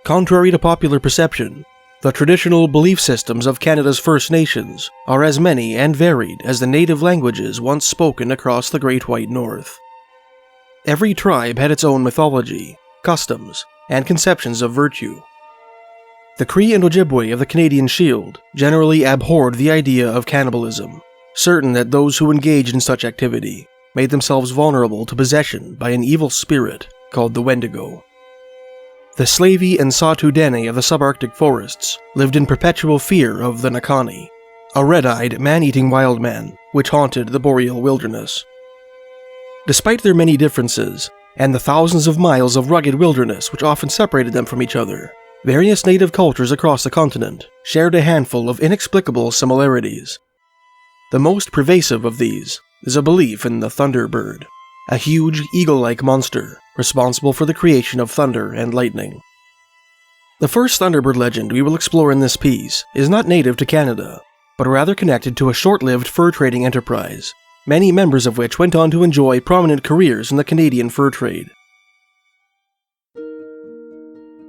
Contrary to popular perception, the traditional belief systems of Canada's First Nations are as many and varied as the native languages once spoken across the Great White North. Every tribe had its own mythology, customs, and conceptions of virtue. The Cree and Ojibwe of the Canadian Shield generally abhorred the idea of cannibalism, certain that those who engaged in such activity made themselves vulnerable to possession by an evil spirit called the Wendigo. The Slavey and Sautoo Dene of the subarctic forests lived in perpetual fear of the Nakani, a red-eyed, man-eating wild man which haunted the boreal wilderness. Despite their many differences, and the thousands of miles of rugged wilderness which often separated them from each other, various native cultures across the continent shared a handful of inexplicable similarities. The most pervasive of these is a belief in the Thunderbird, a huge eagle-like monster responsible for the creation of thunder and lightning. The first Thunderbird legend we will explore in this piece is not native to Canada, but rather connected to a short-lived fur trading enterprise, many members of which went on to enjoy prominent careers in the Canadian fur trade.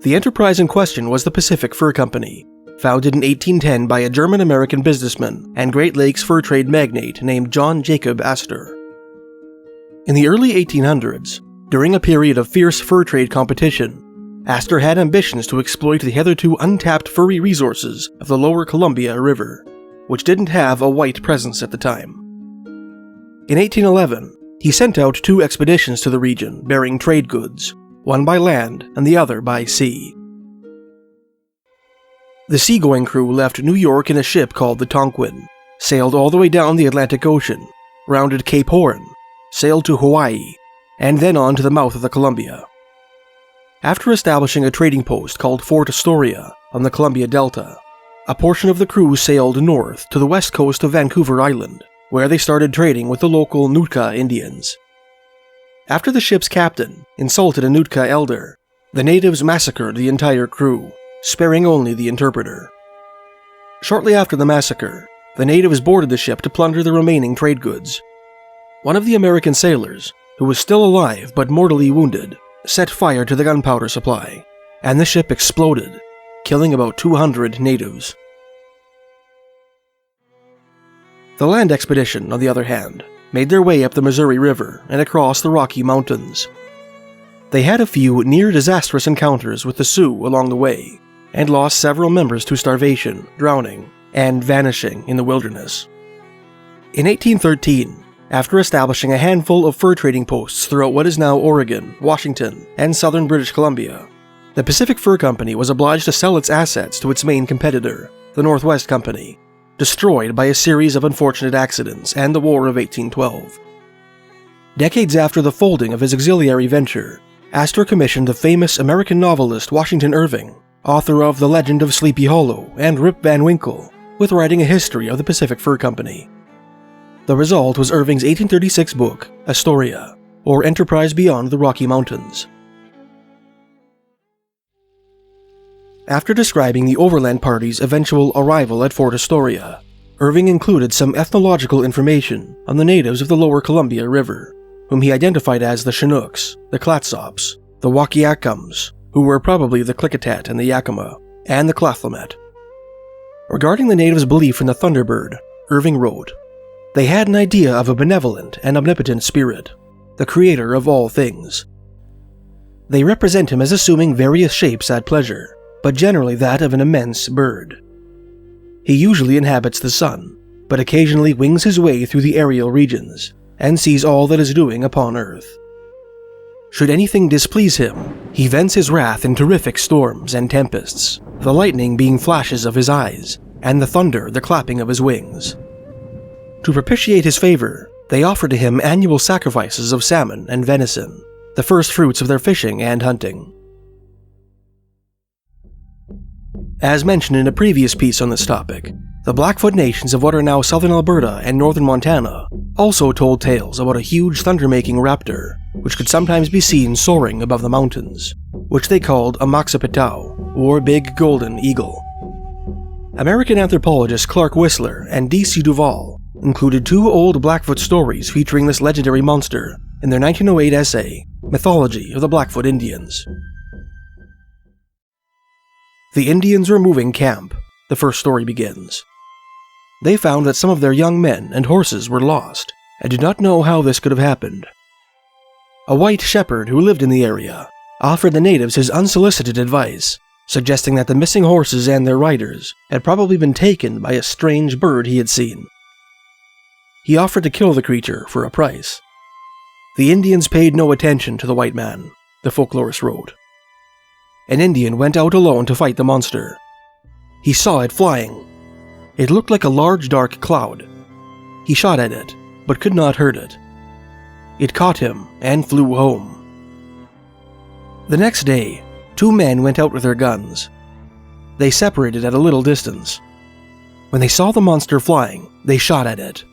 The enterprise in question was the Pacific Fur Company, founded in 1810 by a German-American businessman and Great Lakes fur trade magnate named John Jacob Astor. In the early 1800s, during a period of fierce fur trade competition, Astor had ambitions to exploit the hitherto untapped furry resources of the lower Columbia River, which didn't have a white presence at the time. In 1811, he sent out 2 expeditions to the region bearing trade goods, one by land and the other by sea. The seagoing crew left New York in a ship called the Tonquin, sailed all the way down the Atlantic Ocean, rounded Cape Horn, sailed to Hawaii, and then on to the mouth of the Columbia. After establishing a trading post called Fort Astoria on the Columbia Delta, a portion of the crew sailed north to the west coast of Vancouver Island, where they started trading with the local Nootka Indians. After the ship's captain insulted a Nootka elder, the natives massacred the entire crew, sparing only the interpreter. Shortly after the massacre, the natives boarded the ship to plunder the remaining trade goods. One of the American sailors, who was still alive but mortally wounded, set fire to the gunpowder supply, and the ship exploded, killing about 200 natives. The land expedition, on the other hand, made their way up the Missouri River and across the Rocky Mountains. They had a few near-disastrous encounters with the Sioux along the way, and lost several members to starvation, drowning, and vanishing in the wilderness. In 1813, after establishing a handful of fur trading posts throughout what is now Oregon, Washington, and southern British Columbia, the Pacific Fur Company was obliged to sell its assets to its main competitor, the Northwest Company, destroyed by a series of unfortunate accidents and the War of 1812. Decades after the folding of his auxiliary venture, Astor commissioned the famous American novelist Washington Irving, author of The Legend of Sleepy Hollow and Rip Van Winkle, with writing a history of the Pacific Fur Company. The result was Irving's 1836 book, Astoria, or Enterprise Beyond the Rocky Mountains. After describing the overland party's eventual arrival at Fort Astoria, Irving included some ethnological information on the natives of the lower Columbia River, whom he identified as the Chinooks, the Clatsops, the Wakiakums, who were probably the Klickitat and the Yakima, and the Clathlemet. Regarding the natives' belief in the Thunderbird, Irving wrote, "They had an idea of a benevolent and omnipotent spirit, the creator of all things. They represent him as assuming various shapes at pleasure, but generally that of an immense bird. He usually inhabits the sun, but occasionally wings his way through the aerial regions, and sees all that is doing upon earth. Should anything displease him, he vents his wrath in terrific storms and tempests, the lightning being flashes of his eyes, and the thunder the clapping of his wings. To propitiate his favor, they offer to him annual sacrifices of salmon and venison, the first fruits of their fishing and hunting." As mentioned in a previous piece on this topic, the Blackfoot nations of what are now southern Alberta and northern Montana also told tales about a huge thunder-making raptor, which could sometimes be seen soaring above the mountains, which they called a Moxipetau, or Big Golden Eagle. American anthropologist Clark Whistler and D.C. Duval included 2 old Blackfoot stories featuring this legendary monster in their 1908 essay, Mythology of the Blackfoot Indians. The Indians were moving camp, the first story begins. They found that some of their young men and horses were lost, and did not know how this could have happened. A white shepherd who lived in the area offered the natives his unsolicited advice, suggesting that the missing horses and their riders had probably been taken by a strange bird he had seen. He offered to kill the creature for a price. The Indians paid no attention to the white man, the folklorist wrote. An Indian went out alone to fight the monster. He saw it flying. It looked like a large dark cloud. He shot at it, but could not hurt it. It caught him and flew home. The next day, 2 men went out with their guns. They separated at a little distance. When they saw the monster flying, they shot at it.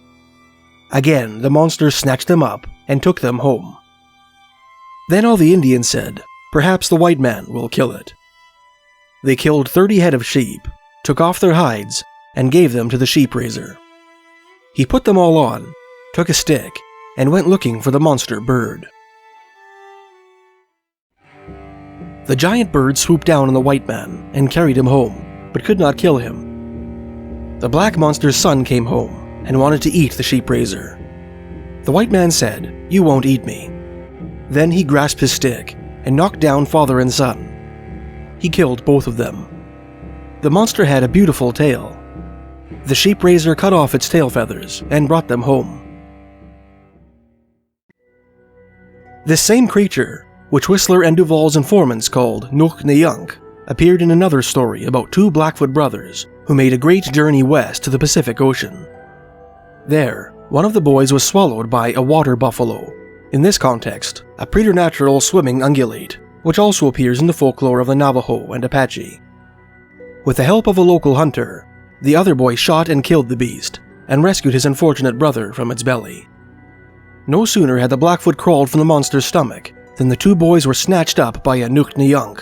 Again, the monster snatched them up and took them home. Then all the Indians said, "Perhaps the white man will kill it." They killed 30 head of sheep, took off their hides, and gave them to the sheep raiser. He put them all on, took a stick, and went looking for the monster bird. The giant bird swooped down on the white man and carried him home, but could not kill him. The black monster's son came home and wanted to eat the sheep raiser. The white man said, "You won't eat me." Then he grasped his stick and knocked down father and son. He killed both of them. The monster had a beautiful tail. The sheep raiser cut off its tail feathers and brought them home. This same creature, which Whistler and Duvall's informants called Nukneyunk, appeared in another story about 2 Blackfoot brothers who made a great journey west to the Pacific Ocean. There, one of the boys was swallowed by a water buffalo, in this context, a preternatural swimming ungulate, which also appears in the folklore of the Navajo and Apache. With the help of a local hunter, the other boy shot and killed the beast, and rescued his unfortunate brother from its belly. No sooner had the Blackfoot crawled from the monster's stomach than the 2 boys were snatched up by a Nukneyunk.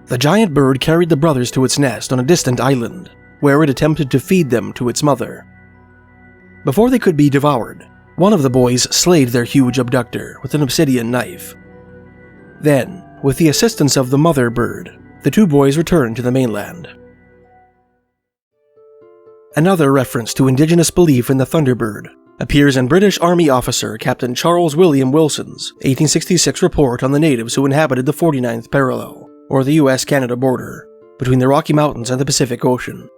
The giant bird carried the brothers to its nest on a distant island, where it attempted to feed them to its mother. Before they could be devoured, one of the boys slayed their huge abductor with an obsidian knife. Then, with the assistance of the mother bird, the 2 boys returned to the mainland. Another reference to indigenous belief in the Thunderbird appears in British Army officer Captain Charles William Wilson's 1866 report on the natives who inhabited the 49th parallel, or the US-Canada border, between the Rocky Mountains and the Pacific Ocean.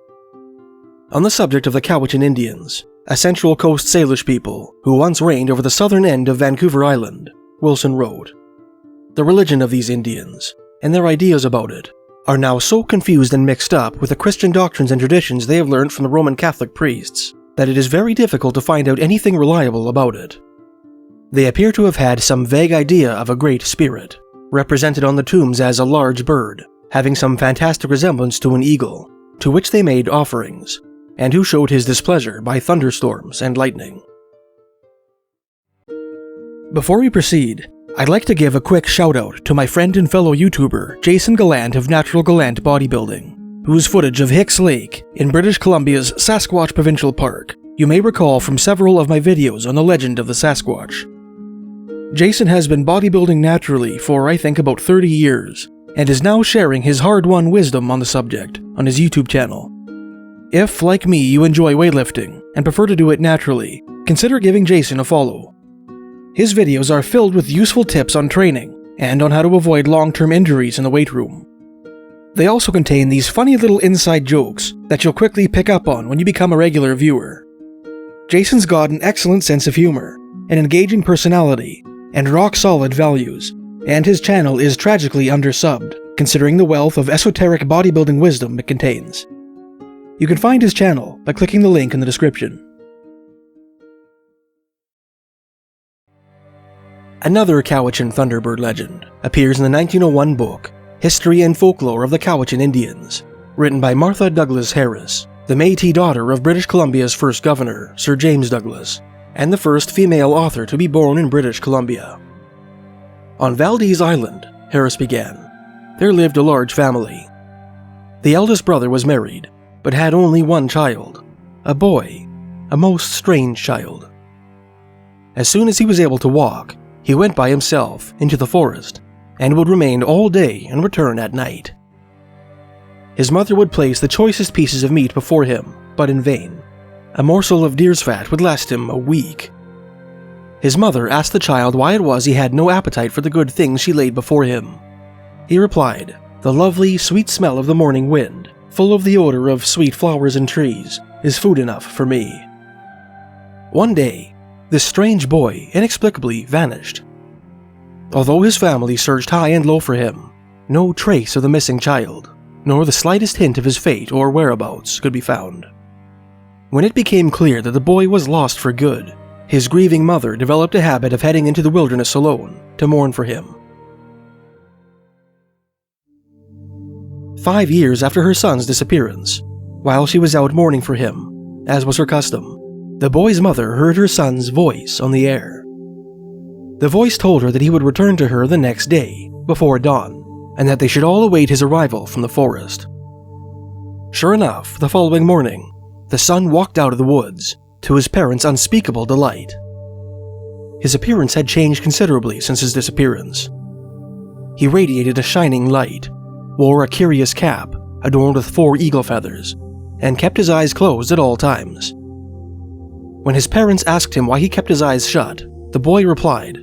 On the subject of the Cowichan Indians, a Central Coast Salish people who once reigned over the southern end of Vancouver Island, Wilson wrote, "The religion of these Indians, and their ideas about it, are now so confused and mixed up with the Christian doctrines and traditions they have learned from the Roman Catholic priests, that it is very difficult to find out anything reliable about it. They appear to have had some vague idea of a great spirit, represented on the tombs as a large bird, having some fantastic resemblance to an eagle, to which they made offerings, and who showed his displeasure by thunderstorms and lightning." Before we proceed, I'd like to give a quick shout out to my friend and fellow YouTuber Jason Gallant of Natural Gallant Bodybuilding, whose footage of Hicks Lake in British Columbia's Sasquatch Provincial Park you may recall from several of my videos on the legend of the Sasquatch. Jason has been bodybuilding naturally for I think about 30 years, and is now sharing his hard-won wisdom on the subject on his YouTube channel. If, like me, you enjoy weightlifting and prefer to do it naturally, consider giving Jason a follow. His videos are filled with useful tips on training and on how to avoid long-term injuries in the weight room. They also contain these funny little inside jokes that you'll quickly pick up on when you become a regular viewer. Jason's got an excellent sense of humor, an engaging personality, and rock-solid values, and his channel is tragically undersubbed, considering the wealth of esoteric bodybuilding wisdom it contains. You can find his channel by clicking the link in the description. Another Cowichan Thunderbird legend appears in the 1901 book, History and Folklore of the Cowichan Indians, written by Martha Douglas Harris, the Métis daughter of British Columbia's first governor, Sir James Douglas, and the first female author to be born in British Columbia. On Valdez Island, Harris began, there lived a large family. The eldest brother was married, but had only one child, a boy, a most strange child. As soon as he was able to walk, he went by himself into the forest, and would remain all day and return at night. His mother would place the choicest pieces of meat before him, but in vain. A morsel of deer's fat would last him a week. His mother asked the child why it was he had no appetite for the good things she laid before him. He replied, "The lovely, sweet smell of the morning wind, full of the odor of sweet flowers and trees, is food enough for me." One day, this strange boy inexplicably vanished. Although his family searched high and low for him, no trace of the missing child, nor the slightest hint of his fate or whereabouts could be found. When it became clear that the boy was lost for good, his grieving mother developed a habit of heading into the wilderness alone to mourn for him. 5 years after her son's disappearance, while she was out mourning for him, as was her custom, the boy's mother heard her son's voice on the air. The voice told her that he would return to her the next day, before dawn, and that they should all await his arrival from the forest. Sure enough, the following morning, the son walked out of the woods, to his parents' unspeakable delight. His appearance had changed considerably since his disappearance. He radiated a shining light, wore a curious cap adorned with 4 eagle feathers, and kept his eyes closed at all times. When his parents asked him why he kept his eyes shut, the boy replied,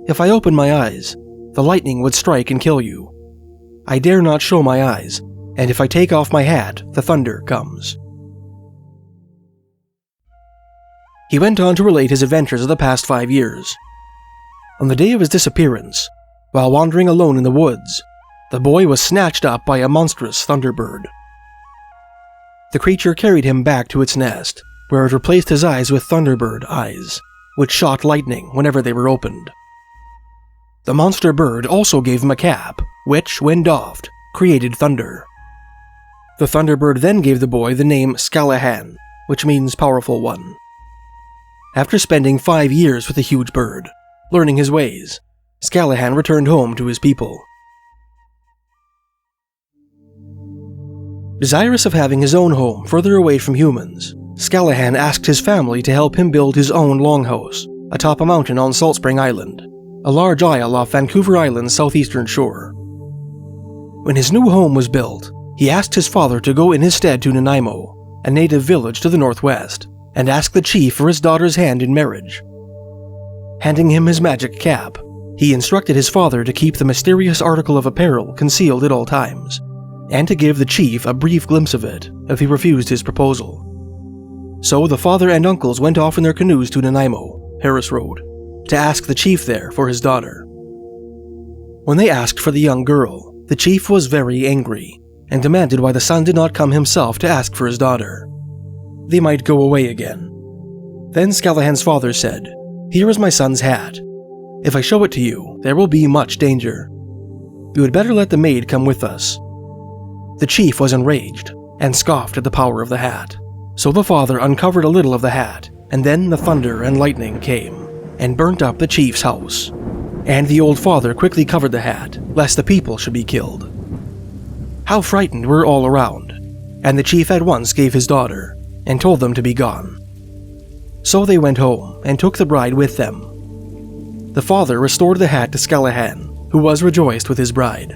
"If I open my eyes, the lightning would strike and kill you. I dare not show my eyes, and if I take off my hat, the thunder comes." He went on to relate his adventures of the past 5 years. On the day of his disappearance, while wandering alone in the woods, the boy was snatched up by a monstrous thunderbird. The creature carried him back to its nest, where it replaced his eyes with thunderbird eyes, which shot lightning whenever they were opened. The monster bird also gave him a cap, which, when doffed, created thunder. The thunderbird then gave the boy the name Scalahan, which means powerful one. After spending 5 years with the huge bird, learning his ways, Scalahan returned home to his people. Desirous of having his own home further away from humans, Scalahan asked his family to help him build his own longhouse atop a mountain on Salt Spring Island, a large isle off Vancouver Island's southeastern shore. When his new home was built, he asked his father to go in his stead to Nanaimo, a native village to the northwest, and ask the chief for his daughter's hand in marriage. Handing him his magic cap, he instructed his father to keep the mysterious article of apparel concealed at all times, and to give the chief a brief glimpse of it if he refused his proposal. So the father and uncles went off in their canoes to Nanaimo, Harris Road, to ask the chief there for his daughter. When they asked for the young girl, the chief was very angry, and demanded why the son did not come himself to ask for his daughter. They might go away again. Then Scalahan's father said, "Here is my son's hat. If I show it to you, there will be much danger. You had better let the maid come with us." The chief was enraged, and scoffed at the power of the hat. So the father uncovered a little of the hat, and then the thunder and lightning came, and burnt up the chief's house. And the old father quickly covered the hat, lest the people should be killed. How frightened were all around, and the chief at once gave his daughter, and told them to be gone. So they went home, and took the bride with them. The father restored the hat to Scalahan, who was rejoiced with his bride.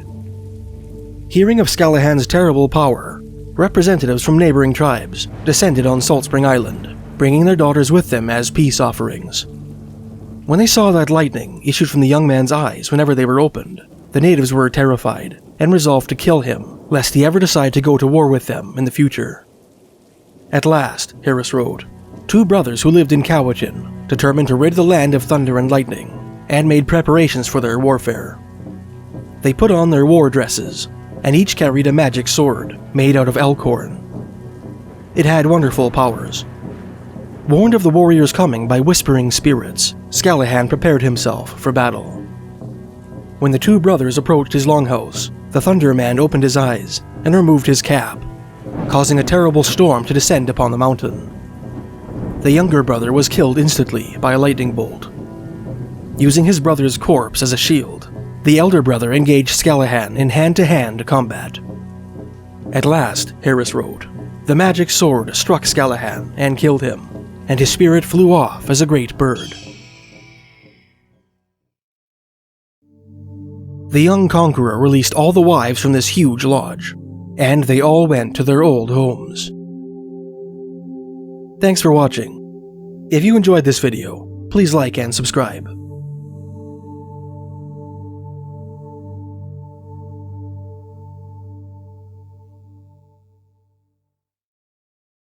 Hearing of Scalahan's terrible power, representatives from neighboring tribes descended on Salt Spring Island, bringing their daughters with them as peace offerings. When they saw that lightning issued from the young man's eyes whenever they were opened, the natives were terrified and resolved to kill him, lest he ever decide to go to war with them in the future. At last, Harris wrote, 2 brothers who lived in Cowichan determined to rid the land of thunder and lightning, and made preparations for their warfare. They put on their war dresses, and each carried a magic sword made out of elkhorn. It had wonderful powers. Warned of the warriors' coming by whispering spirits, Scalahan prepared himself for battle. When the 2 brothers approached his longhouse, the Thunder Man opened his eyes and removed his cap, causing a terrible storm to descend upon the mountain. The younger brother was killed instantly by a lightning bolt. Using his brother's corpse as a shield, the elder brother engaged Scalahan in hand-to-hand combat. At last, Harris wrote, the magic sword struck Scalahan and killed him, and his spirit flew off as a great bird. The young conqueror released all the wives from this huge lodge, and they all went to their old homes. Thanks for watching. If you enjoyed this video, please like and subscribe.